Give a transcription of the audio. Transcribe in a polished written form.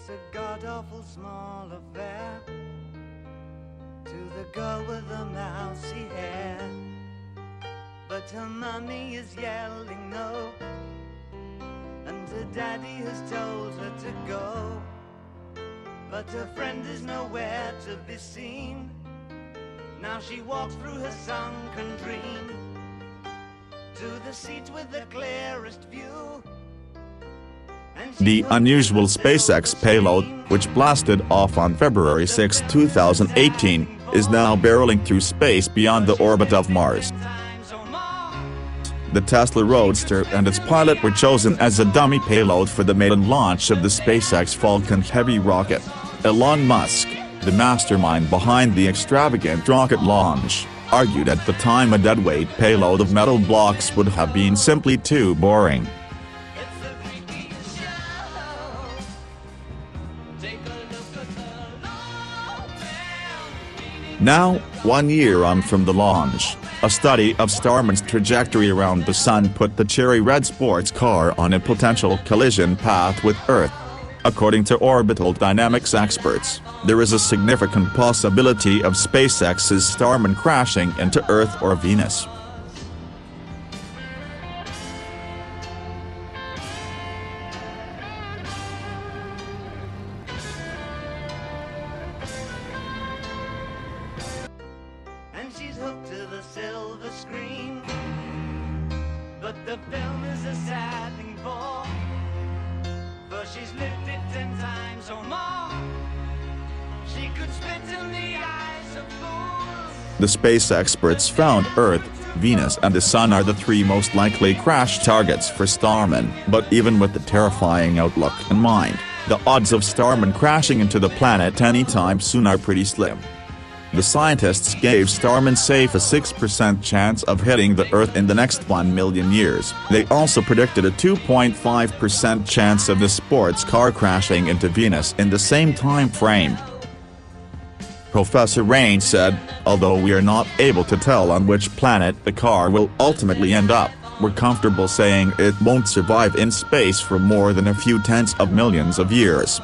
It's a god-awful small affair to the girl with the mousy hair, but her mummy is yelling no, and her daddy has told her to go, but her friend is nowhere to be seen. Now she walks through her sunken dream to the seat with the clearest view. The unusual SpaceX payload, which blasted off on February 6, 2018, is now barreling through space beyond the orbit of Mars. The Tesla Roadster and its pilot were chosen as a dummy payload for the maiden launch of the SpaceX Falcon Heavy rocket. Elon Musk, the mastermind behind the extravagant rocket launch, argued at the time a deadweight payload of metal blocks would have been simply too boring. Now, 1 year on from the launch, a study of Starman's trajectory around the Sun put the cherry-red sports car on a potential collision path with Earth. According to orbital dynamics experts, there is a significant possibility of SpaceX's Starman crashing into Earth or Venus. And she's hooked to the silver screen, but the film is a sad thing for she's lived it 10 times or more. She could spit in the eyes of fools. The space experts found Earth, Venus and the Sun are the three most likely crash targets for Starman, but even with the terrifying outlook in mind, the odds of Starman crashing into the planet anytime soon are pretty slim. The scientists gave Starman safe a 6% chance of hitting the Earth in the next 1 million years. They also predicted a 2.5% chance of the sports car crashing into Venus in the same time frame. Professor Rein said, "Although we are not able to tell on which planet the car will ultimately end up, we're comfortable saying it won't survive in space for more than a few tens of millions of years."